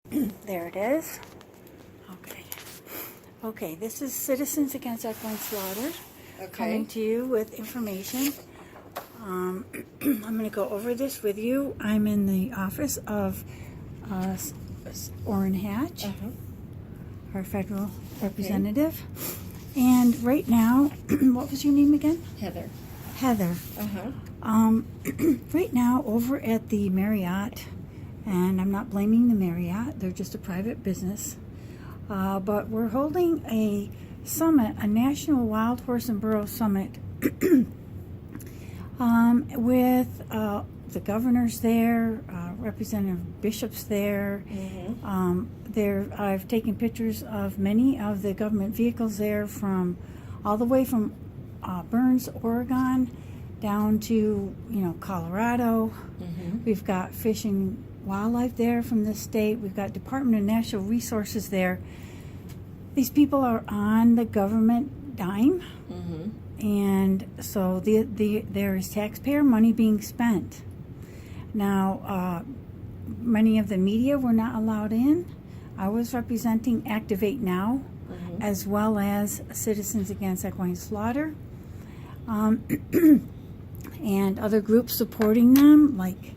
There it is. Okay, this is Citizens Against Equine Slaughter coming to you with information. I'm going to go over this with you. I'm in the office of Orrin Hatch, our federal representative. And right now, what was your name again? Heather. Heather. Right now, over at the Marriott, and I'm not blaming the Marriott, they're just a private business, but we're holding a summit, a National Wild Horse and Burro Summit, with the governors there, Representative Bishop's there. I've taken pictures of many of the government vehicles there, from all the way from Burns, Oregon, down to Colorado. We've got Fish and Wildlife there from the state. We've got Department of Natural Resources there. These people are on the government dime, and so there is taxpayer money being spent. Now, many of the media were not allowed in. I was representing Activate Now, as well as Citizens Against Equine Slaughter, and other groups supporting them, like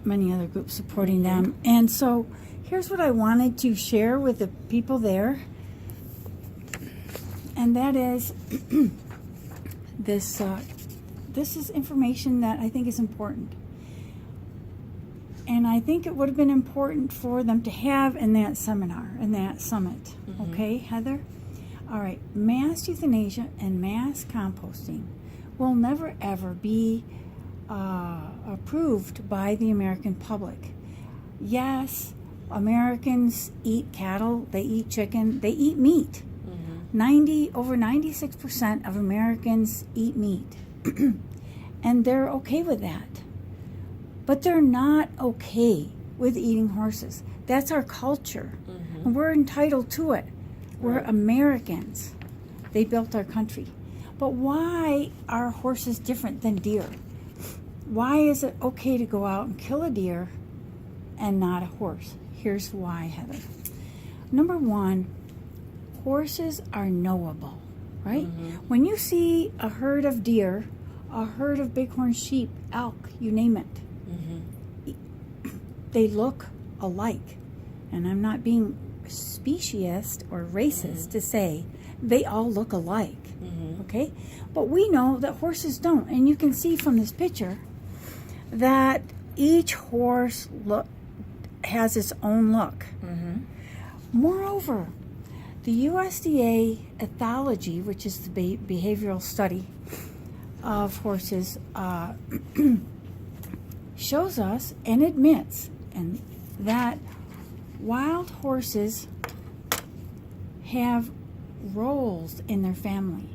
many other groups supporting them. And so here's what I wanted to share with the people there, and that is this is information that I think is important. And I think it would have been important for them to have in that seminar, in that summit. Okay, Heather? All right, mass euthanasia and mass composting will never ever be approved by the American public. Yes, Americans eat cattle, they eat chicken, they eat meat. Over 96% of Americans eat meat. And they're okay with that. But they're not okay with eating horses. That's our culture. And we're entitled to it. We're Americans. They built our country. But why are horses different than deer? Why is it okay to go out and kill a deer and not a horse? Here's why, Heather. Number one, horses are knowable, right? When you see a herd of deer, a herd of bighorn sheep, elk, you name it, they look alike. And I'm not being speciesist or racist to say they all look alike, okay? But we know that horses don't. And you can see from this picture that each horse has its own look. Moreover, the USDA ethology, which is the behavioral study of horses, shows us and admits that wild horses have roles in their family.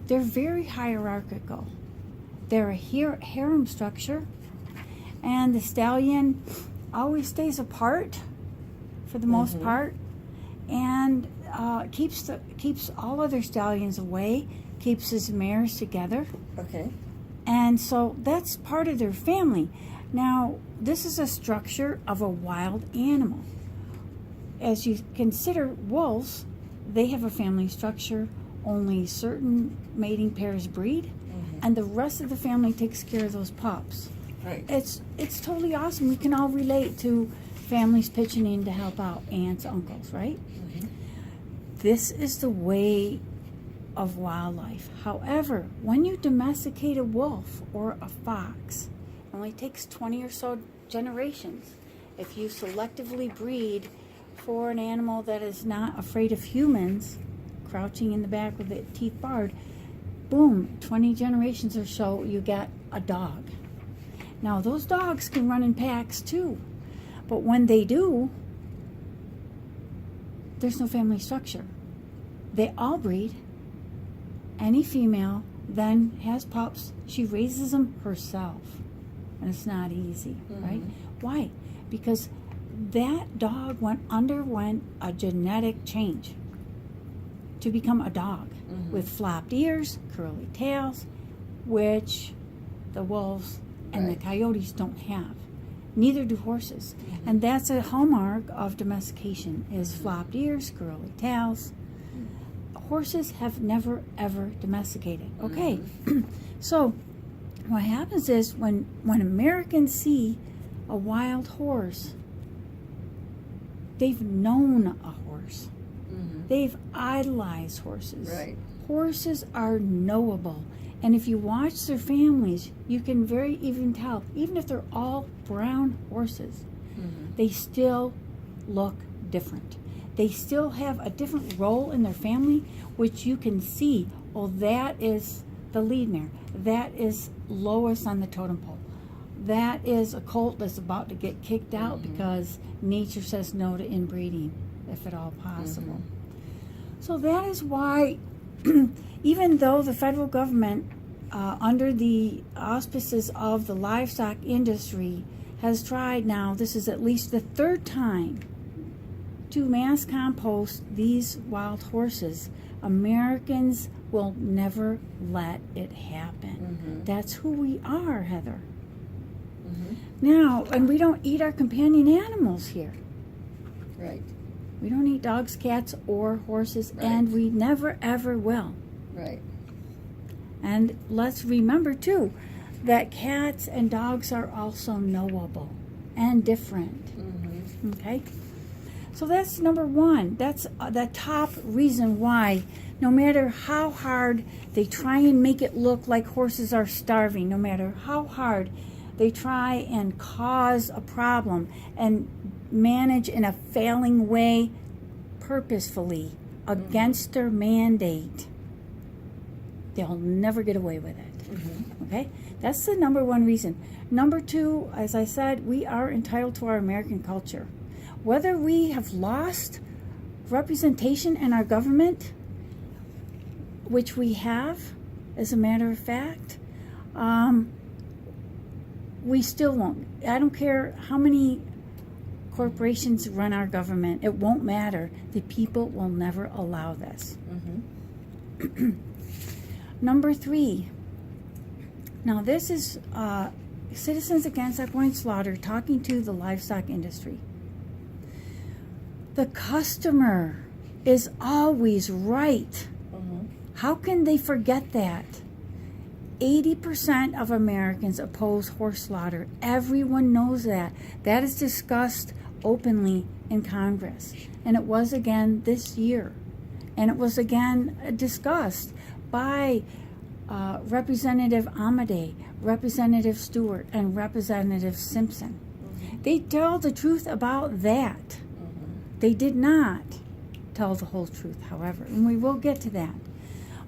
They're very hierarchical. They're a harem structure, and the stallion always stays apart for the most part, and keeps all other stallions away, keeps his mares together. And so that's part of their family. Now, this is a structure of a wild animal. As you consider wolves, they have a family structure. Only certain mating pairs breed, and the rest of the family takes care of those pups. It's totally awesome. We can all relate to families pitching in to help out, aunts, uncles, right? This is the way of wildlife. However, when you domesticate a wolf or a fox, it only takes 20 or so generations. If you selectively breed for an animal that is not afraid of humans, crouching in the back with the teeth bared, boom, 20 generations or so, you get a dog. Now, those dogs can run in packs too, but when they do, there's no family structure. They all breed. Any female then has pups. She raises them herself, and it's not easy, right? Why? Because that dog underwent a genetic change to become a dog with flopped ears, curly tails, which the wolves and the coyotes don't have. Neither do horses. And that's a hallmark of domestication, is flopped ears, curly tails. Horses have never, ever domesticated. Okay, so what happens is when Americans see a wild horse, they've known a horse. They've idolized horses. Right. Horses are knowable. And if you watch their families, you can very even tell, even if they're all brown horses, they still look different. They still have a different role in their family, which you can see. Oh, that is the lead mare. That is lowest on the totem pole. That is a colt that's about to get kicked out because nature says no to inbreeding, if at all possible. So that is why, even though the federal government, under the auspices of the livestock industry, has tried now, this is at least the third time, to mass compost these wild horses, Americans will never let it happen. That's who we are, Heather. Now, and we don't eat our companion animals here. Right. We don't eat dogs, cats, or horses, Right. and we never, ever will. Right. And let's remember, too, that cats and dogs are also knowable and different. Okay? So that's number one. That's the top reason why, no matter how hard they try and make it look like horses are starving, no matter how hard they try and cause a problem and manage in a failing way purposefully against their mandate, they'll never get away with it. Okay? That's the number one reason. Number two, as I said, we are entitled to our American culture. Whether we have lost representation in our government, which we have, as a matter of fact, we still won't. I don't care how many corporations run our government. It won't matter. The people will never allow this. Number three. Now this is Citizens Against Equine Slaughter talking to the livestock industry. The customer is always right. How can they forget that? 80% of Americans oppose horse slaughter. Everyone knows that. That is discussed openly in Congress. And it was again this year. And it was again discussed by Representative Amade, Representative Stewart, and Representative Simpson. They tell the truth about that. They did not tell the whole truth, however, and we will get to that.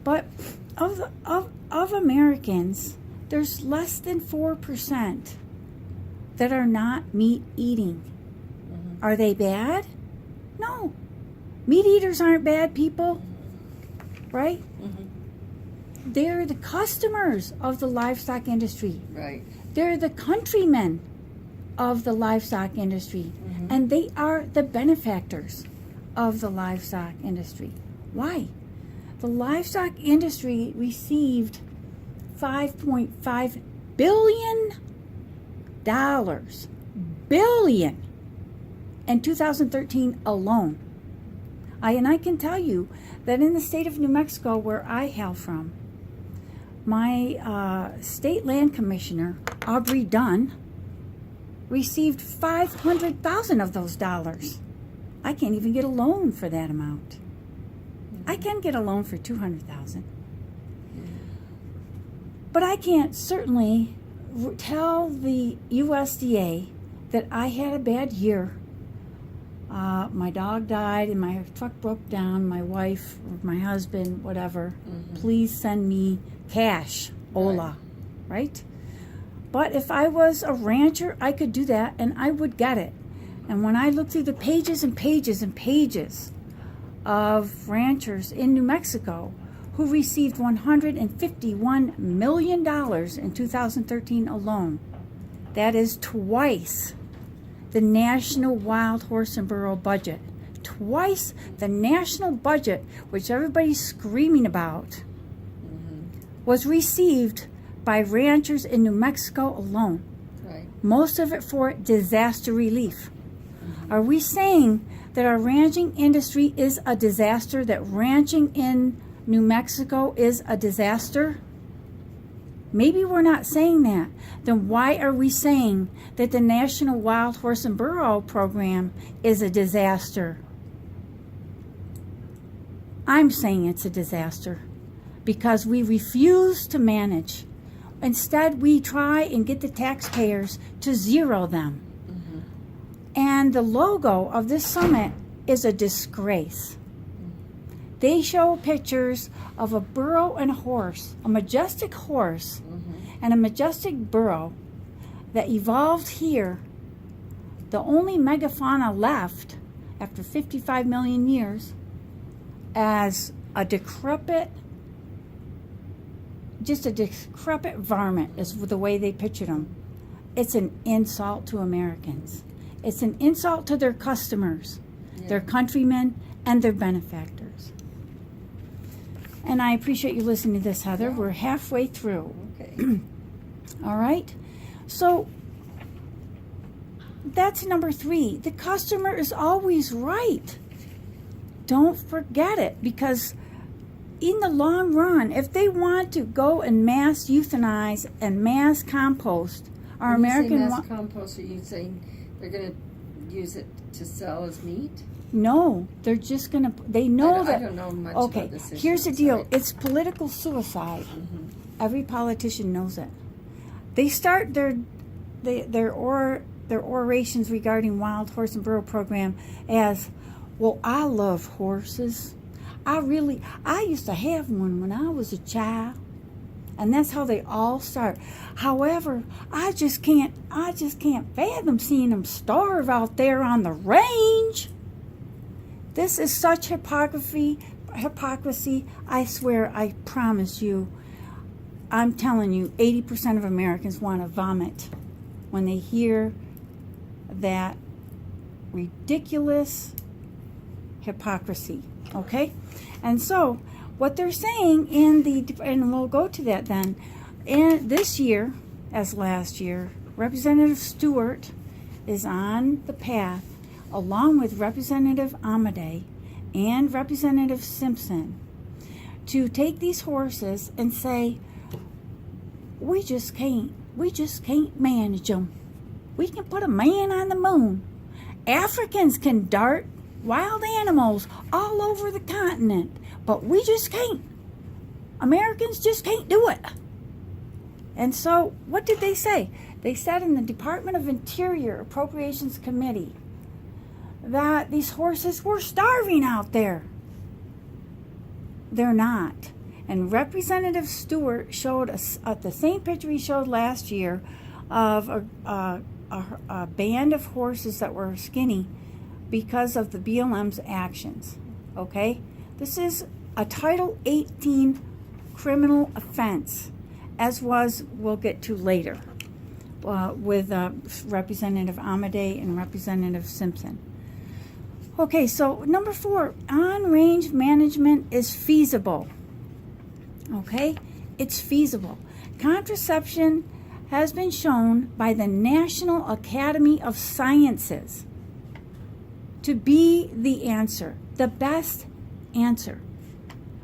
But of Americans, there's less than 4% that are not meat eating. Are they bad? No. Meat eaters aren't bad people, right? They're the customers of the livestock industry. Right. They're the countrymen of the livestock industry. And they are the benefactors of the livestock industry. Why? The livestock industry received $5.5 billion in 2013 alone. And I can tell you that in the state of New Mexico, where I hail from, my state land commissioner, Aubrey Dunn, received $500,000 of those dollars. I can't even get a loan for that amount. I can get a loan for $200,000. But I can't certainly tell the USDA that I had a bad year. My dog died and my truck broke down. My wife, or my husband, whatever. Please send me cash. Hola. Right? But if I was a rancher, I could do that and I would get it. And when I look through the pages and pages and pages of ranchers in New Mexico who received $151 million in 2013 alone, that is twice the national wild horse and burro budget. Twice the national budget, which everybody's screaming about, was received by ranchers in New Mexico alone. Right. most of it for disaster relief. Are we saying that our ranching industry is a disaster, that ranching in New Mexico is a disaster? Maybe we're not saying that. Then why are we saying that the National Wild Horse and Burro program is a disaster? I'm saying it's a disaster because we refuse to manage. Instead, we try and get the taxpayers to zero them. And the logo of this summit is a disgrace. They show pictures of a burro and a horse, a majestic horse and a majestic burro that evolved here. The only megafauna left after 55 million years as a decrepit, just a decrepit varmint is the way they pictured them. It's an insult to Americans. It's an insult to their customers, their countrymen, and their benefactors. And I appreciate you listening to this, Heather. We're halfway through. Okay. All right. So that's number 3. The customer is always right. Don't forget it, because in the long run, if they want to go and mass euthanize and mass compost our American... mass compost, are you saying they're going to use it to sell as meat? No, they're just going to... They know that... I don't know much about this issue. Okay, here's the deal. It's political suicide. Every politician knows it. They start their orations regarding Wild Horse and Burro program as, well, I love horses. I used to have one when I was a child. And that's how they all start. However, I just can't fathom seeing them starve out there on the range. This is such hypocrisy. I swear, I promise you, I'm telling you, 80% of Americans want to vomit when they hear that ridiculous hypocrisy. Okay? And so, what they're saying and we'll go to that then, and this year, as last year, Representative Stewart is on the path, along with Representative Amade and Representative Simpson, to take these horses and say, we just can't manage them. We can put a man on the moon. Africans can dart wild animals all over the continent, but we just can't. Americans just can't do it. And so, what did they say? They said in the Department of Interior Appropriations Committee that these horses were starving out there. They're not. And Representative Stewart showed us the same picture he showed last year of a band of horses that were skinny because of the BLM's actions. Okay? This is a Title 18 criminal offense, as we'll get to later, with Representative Amade and Representative Simpson. Okay, so number 4, on-range management is feasible. Okay? It's feasible. Contraception has been shown by the National Academy of Sciences to be the answer, the best answer.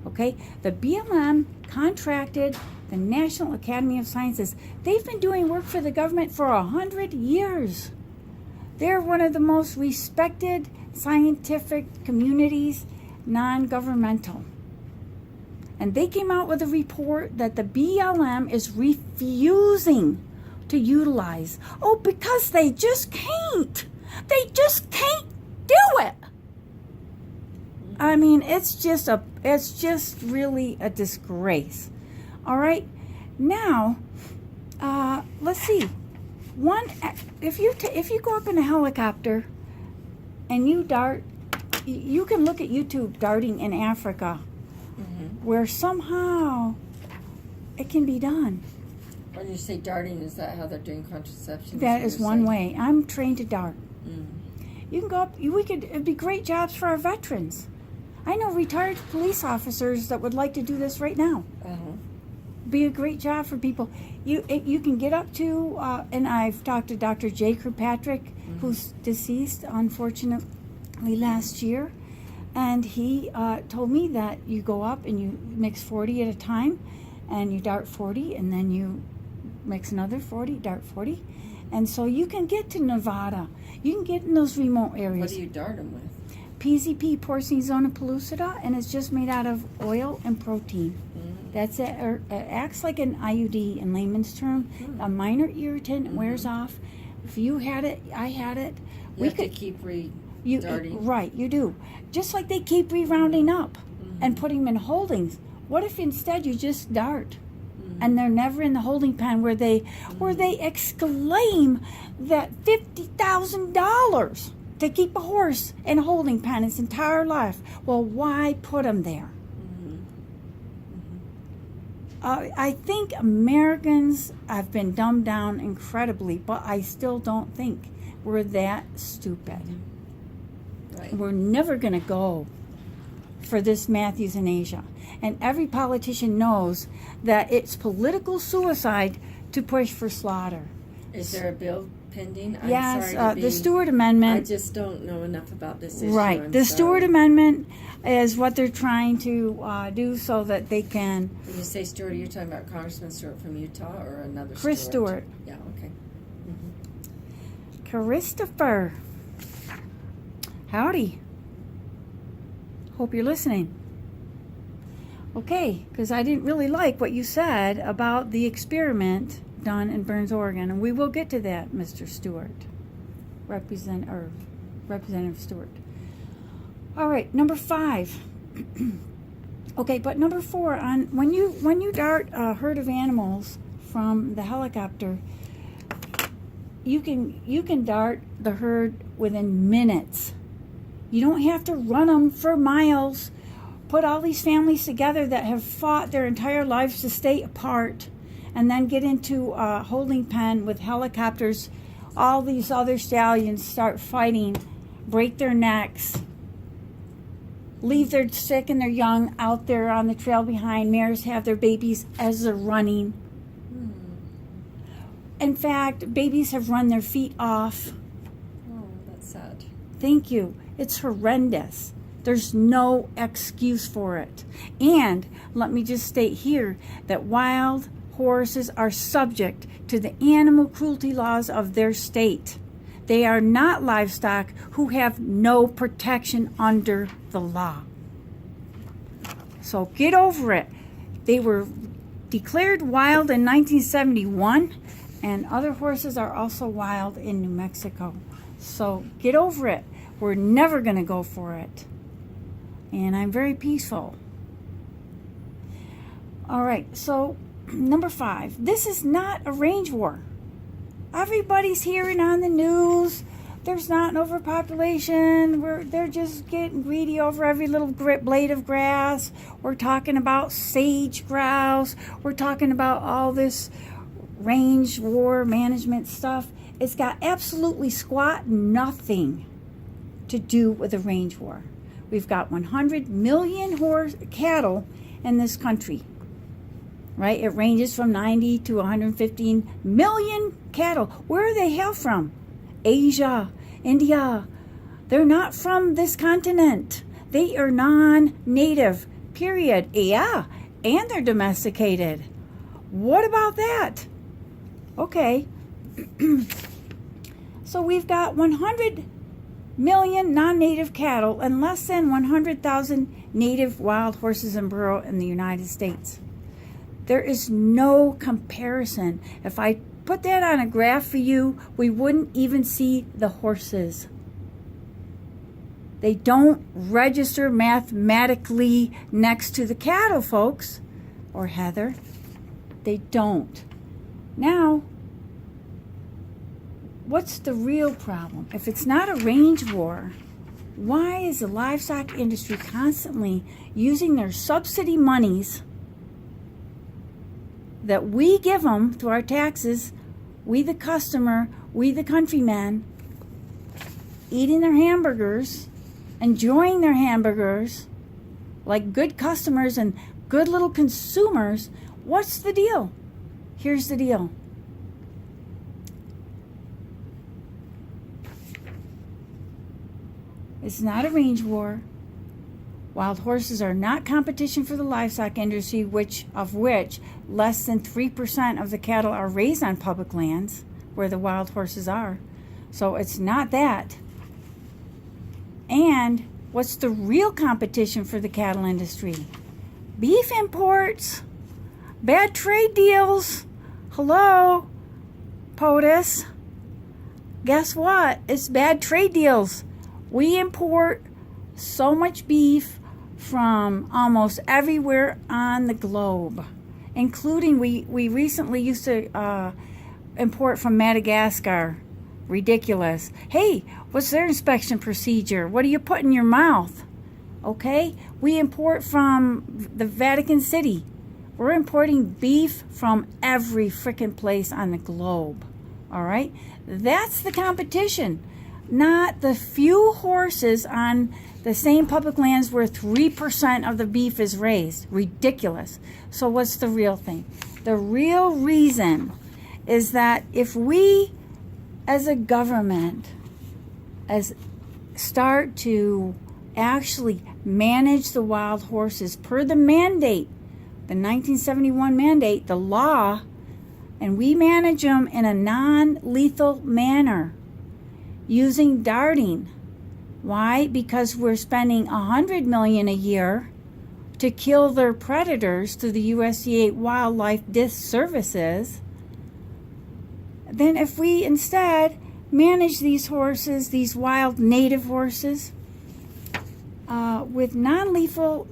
Okay? The BLM contracted the National Academy of Sciences. They've been doing work for the government for 100 years. They're one of the most respected scientific communities, non-governmental. And they came out with a report that the BLM is refusing to utilize. Oh, because they just can't. They just can't do it. I mean, it's just really a disgrace. All right. Now, let's see. If you go up in a helicopter and you dart, you can look at YouTube darting in Africa, where somehow it can be done. When you say darting, is that how they're doing contraception? That is one way. I'm trained to dart. You can go up. It'd be great jobs for our veterans. I know retired police officers that would like to do this right now. be a great job for people. You can get up to, and I've talked to Dr. Jay Kirkpatrick, who's deceased, unfortunately, last year. And he told me that you go up and you mix 40 at a time, and you dart 40, and then you mix another 40, dart 40. And so you can get to Nevada. You can get in those remote areas. What do you dart them with? PZP, porcine zona pellucida, and it's just made out of oil and protein. That's it. Or it acts like an IUD in layman's term. A minor irritant, wears off. If you had it, I had it. You have to keep darting. Right, you do. Just like they keep re-rounding up and putting them in holdings. What if instead you just dart? And they're never in the holding pen where they exclaim that $50,000 to keep a horse in a holding pen its entire life. Well, why put them there? I think Americans have been dumbed down incredibly, but I still don't think we're that stupid. Right. We're never going to go for this mass euthanasia. And every politician knows that it's political suicide to push for slaughter. Is there a bill pending? Yes, I'm sorry the Stewart Amendment. I just don't know enough about this issue. Right. The Stewart Amendment is what they're trying to do so that they can. When you say Stewart, you're talking about Congressman Stewart from Utah or another Chris Stewart. Yeah, okay. Christopher. Howdy. Hope you're listening. Okay, because I didn't really like what you said about the experiment done in Burns, Oregon, and we will get to that, Mr. Stewart, Representative Stewart. All right, number 5. Okay, but number 4, on when you dart a herd of animals from the helicopter, you can dart the herd within minutes. You don't have to run them for miles. Put all these families together that have fought their entire lives to stay apart, and then get into a holding pen with helicopters. All these other stallions start fighting, break their necks, leave their sick and their young out there on the trail behind. Mares have their babies as they're running. In fact, babies have run their feet off. Oh, that's sad. Thank you. It's horrendous. There's no excuse for it. And let me just state here that wild horses are subject to the animal cruelty laws of their state. They are not livestock who have no protection under the law. So get over it. They were declared wild in 1971, and other horses are also wild in New Mexico. So get over it. We're never going to go for it. And I'm very peaceful. All right, so number 5. This is not a range war. Everybody's hearing on the news there's not an overpopulation. They're just getting greedy over every little blade of grass. We're talking about sage grouse. We're talking about all this range war management stuff. It's got absolutely squat nothing to do with a range war. We've got 100 million cattle in this country, right? It ranges from 90 to 115 million cattle. Where are they hail from? Asia, India. They're not from this continent. They are non-native, period. Yeah, and they're domesticated. What about that? Okay. So we've got 100 million non-native cattle and less than 100,000 native wild horses and burro in the United States. There is no comparison. If I put that on a graph for you, we wouldn't even see the horses. They don't register mathematically next to the cattle, folks, or Heather. They don't. Now, what's the real problem? If it's not a range war, why is the livestock industry constantly using their subsidy monies that we give them through our taxes, we the customer, we the countrymen, eating their hamburgers, enjoying their hamburgers like good customers and good little consumers? What's the deal? Here's the deal. It's not a range war. Wild horses are not competition for the livestock industry, which less than 3% of the cattle are raised on public lands where the wild horses are. So it's not that. And what's the real competition for the cattle industry? Beef imports, bad trade deals. Hello, POTUS. Guess what? It's bad trade deals. We import so much beef from almost everywhere on the globe, including we recently used to import from Madagascar. Ridiculous. Hey, what's their inspection procedure? What do you put in your mouth? Okay, we import from the Vatican City. We're importing beef from every frickin' place on the globe. All right, that's the competition, not the few horses on the same public lands where 3% of the beef is raised. Ridiculous. So what's the real thing? The real reason is that if we as a government start to actually manage the wild horses per the mandate, the 1971 mandate, the law, and we manage them in a non-lethal manner using darting. Why? Because we're spending $100 million a year to kill their predators through the USDA Wildlife Disc Services. Then if we instead manage these horses, these wild native horses, with non-lethal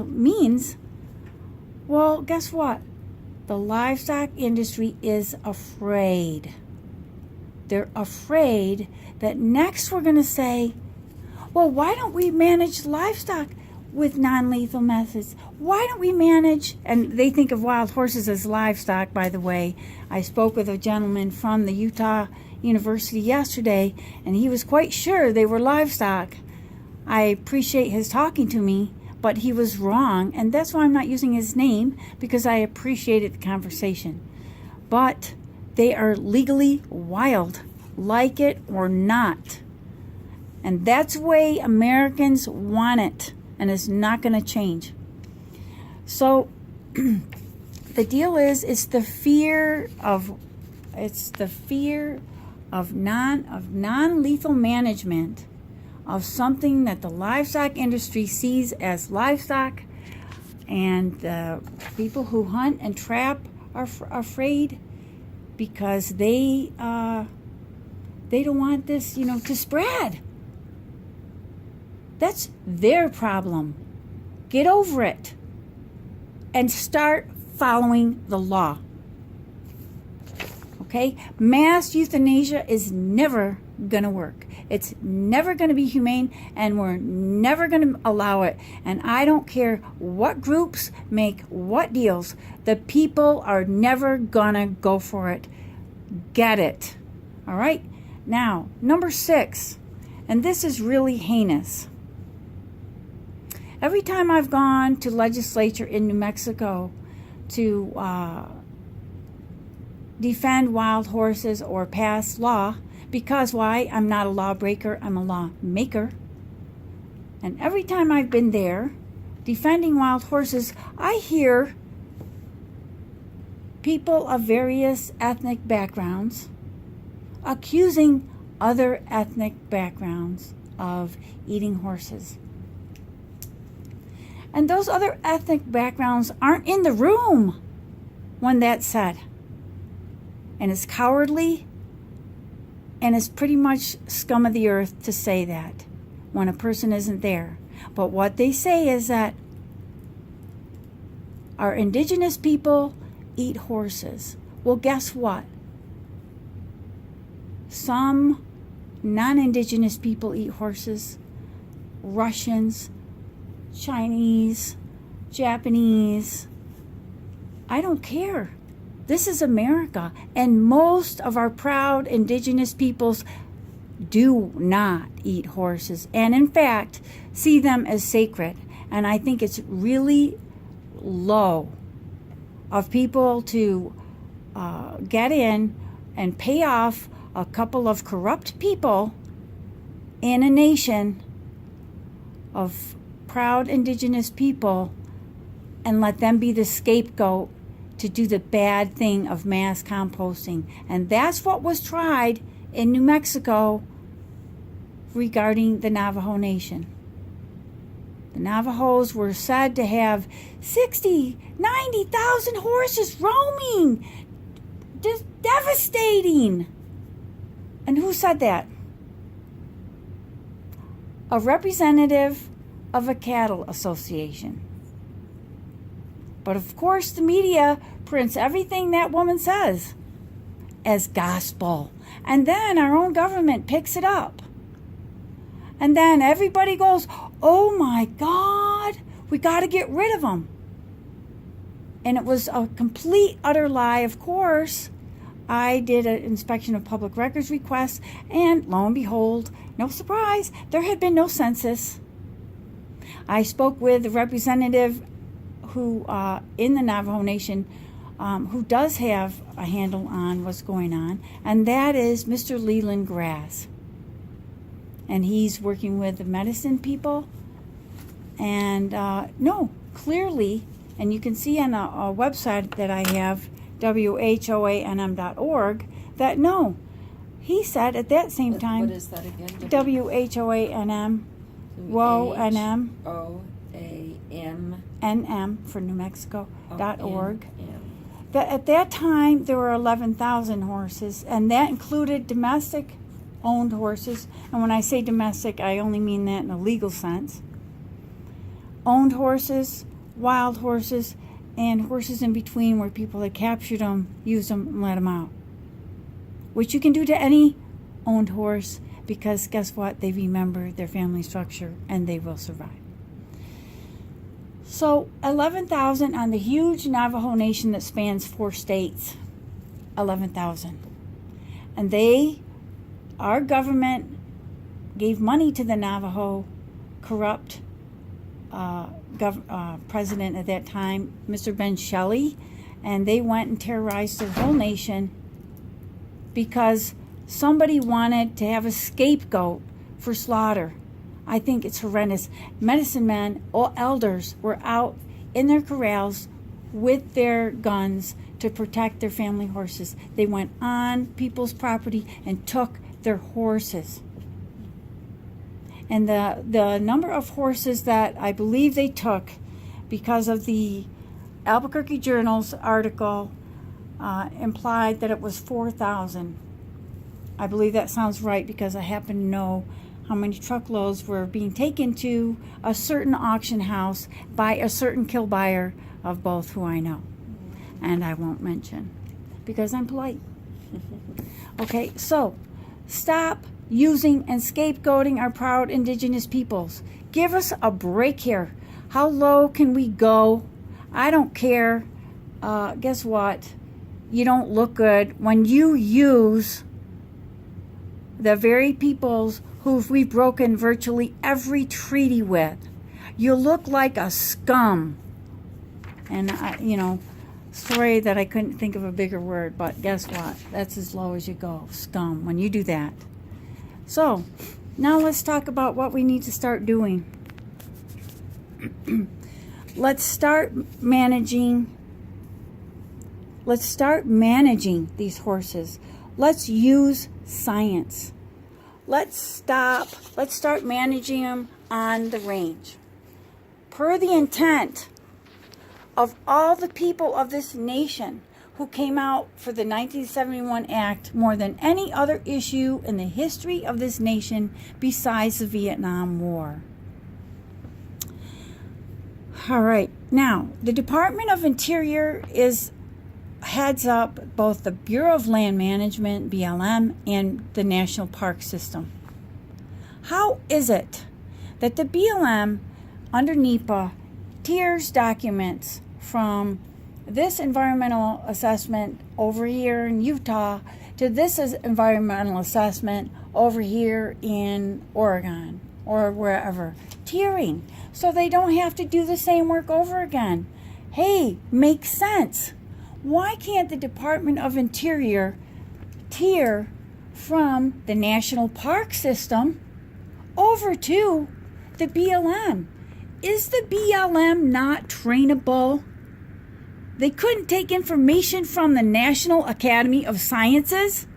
means, well, guess what? The livestock industry is afraid. They're afraid that next we're going to say, well, why don't we manage livestock with non-lethal methods? Why don't we manage, and they think of wild horses as livestock, by the way. I spoke with a gentleman from the Utah University yesterday, and he was quite sure they were livestock. I appreciate his talking to me, but he was wrong, and that's why I'm not using his name, because I appreciated the conversation. But they are legally wild, like it or not. And that's the way Americans want it, and it's not going to change. So the deal is, it's the fear of non-lethal management of something that the livestock industry sees as livestock, and the people who hunt and trap are afraid because they don't want this, to spread. That's their problem. Get over it and start following the law. Okay? Mass euthanasia is never going to work. It's never going to be humane, and we're never going to allow it. And I don't care what groups make what deals. The people are never going to go for it. Get it. All right? Now, number 6, and this is really heinous. Every time I've gone to legislature in New Mexico to defend wild horses or pass law, because why? I'm not a lawbreaker, I'm a lawmaker. And every time I've been there defending wild horses, I hear people of various ethnic backgrounds accusing other ethnic backgrounds of eating horses. And those other ethnic backgrounds aren't in the room when that's said. And it's cowardly, and it's pretty much scum of the earth to say that when a person isn't there. But what they say is that our indigenous people eat horses. Well, guess what? Some non-indigenous people eat horses. Russians, Chinese, Japanese. I don't care. This is America, and most of our proud indigenous peoples do not eat horses, and in fact see them as sacred. And I think it's really low of people to get in and pay off a couple of corrupt people in a nation of proud indigenous people and let them be the scapegoat to do the bad thing of mass composting. And that's what was tried in New Mexico regarding the Navajo Nation. The Navajos were said to have 60, 90,000 horses roaming. Just devastating. And who said that? A representative of a cattle association. But of course the media prints everything that woman says as gospel. And then our own government picks it up. And then everybody goes, oh my God, we got to get rid of them. And it was a complete, utter lie. Of course, I did an inspection of public records requests, and lo and behold, no surprise, there had been no census. I spoke with a representative who, in the Navajo Nation, who does have a handle on what's going on, and that is Mr. Leland Grass. And he's working with the medicine people. And no, clearly, and you can see on a website that I have, whoanm.org, that no, he said at that same time, what is that again? WHOANM, WHOANM, O-A-M, NM for New Mexico.org. That at that time there were 11,000 horses, and that included domestic owned horses. And when I say domestic, I only mean that in a legal sense. Owned horses, wild horses, and horses in between where people had captured them, used them, and let them out. Which you can do to any owned horse, because guess what? They remember their family structure and they will survive. So 11,000 on the huge Navajo Nation that spans 4 states. 11,000. And our government gave money to the Navajo corrupt president at that time, Mr. Ben Shelley, and they went and terrorized the whole nation because somebody wanted to have a scapegoat for slaughter. I think it's horrendous. Medicine men, all elders, were out in their corrals with their guns to protect their family horses. They went on people's property and took their horses. And the number of horses that I believe they took, because of the Albuquerque Journal's article, implied that it was 4,000. I believe that sounds right because I happen to know how many truckloads were being taken to a certain auction house by a certain kill buyer of both who I know. And I won't mention because I'm polite. Okay, so stop using and scapegoating our proud indigenous peoples. Give us a break here. How low can we go? I don't care. Guess what? You don't look good when you use the very peoples who we've broken virtually every treaty with. You look like a scum. And, sorry that I couldn't think of a bigger word, but guess what? That's as low as you go, scum, when you do that. So, now let's talk about what we need to start doing. Let's start managing these horses. Let's use science. Let's start managing them on the range. Per the intent of all the people of this nation who came out for the 1971 Act more than any other issue in the history of this nation besides the Vietnam War. All right, now the Department of Interior heads up both the Bureau of Land Management, BLM, and the National Park System. How is it that the BLM under NEPA tiers documents from this environmental assessment over here in Utah to this environmental assessment over here in Oregon or wherever? Tiering, so they don't have to do the same work over again. hey, makes sense. Why can't the Department of Interior tier from the National Park System over to the BLM? Is the BLM not trainable? They couldn't take information from the National Academy of Sciences.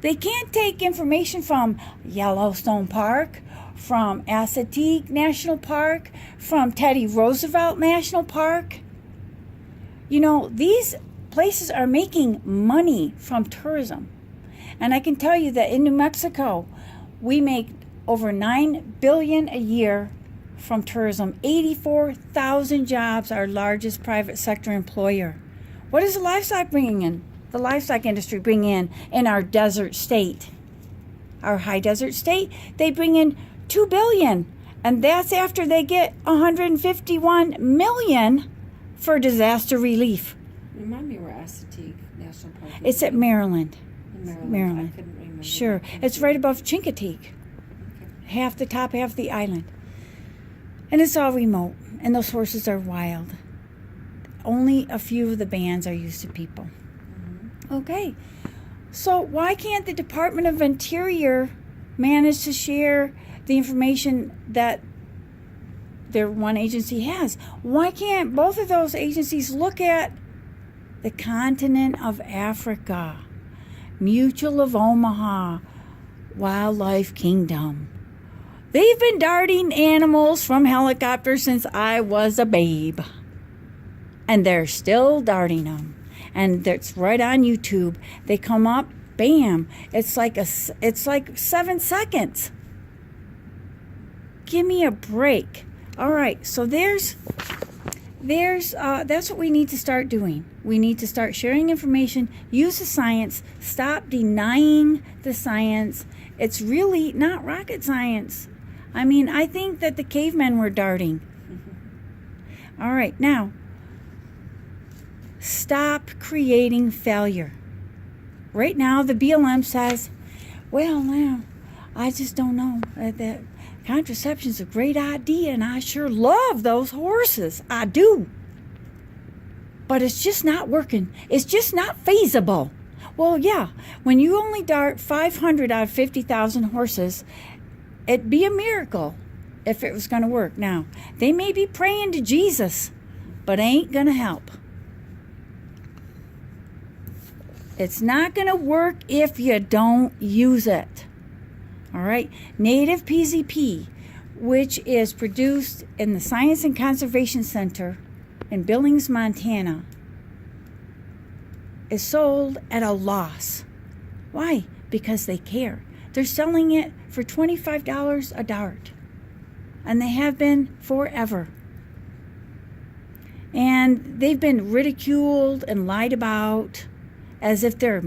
They can't take information from Yellowstone Park, from Assateague National Park, from Teddy Roosevelt National Park. You know, these places are making money from tourism. And I can tell you that in New Mexico, we make over $9 billion a year from tourism. 84,000 jobs, our largest private sector employer. What is the livestock bringing in? The livestock industry bring in our desert state, our high desert state? They bring in $2 billion, and that's after they get $151 million for disaster relief. Remind me where Assateague National Park is. It's at Maryland. In Maryland. I couldn't remember. Sure. It's right above Chincoteague. Okay. Half the top, half the island. And it's all remote. And those horses are wild. Only a few of the bands are used to people. Mm-hmm. Okay. So why can't the Department of Interior manage to share the information that their one agency has? Why can't both of those agencies look at the continent of Africa, Mutual of Omaha, Wildlife Kingdom? They've been darting animals from helicopters since I was a babe. And they're still darting them. And that's right on YouTube. They come up, bam. It's like 7 seconds. Give me a break. All right, so that's what we need to start doing. We need to start sharing information, use the science, stop denying the science. It's really not rocket science. I mean, I think that the cavemen were darting. All right, now, stop creating failure. Right now, the BLM says, well, now, I just don't know that contraception's a great idea, and I sure love those horses. I do. But it's just not working. It's just not feasible. Well, yeah, when you only dart 500 out of 50,000 horses, it'd be a miracle if it was going to work. Now, they may be praying to Jesus, but ain't going to help. It's not going to work if you don't use it. All right, native PZP, which is produced in the Science and Conservation Center in Billings, Montana, is sold at a loss. Why? Because they care. They're selling it for $25 a dart, and they have been forever. And they've been ridiculed and lied about as if they're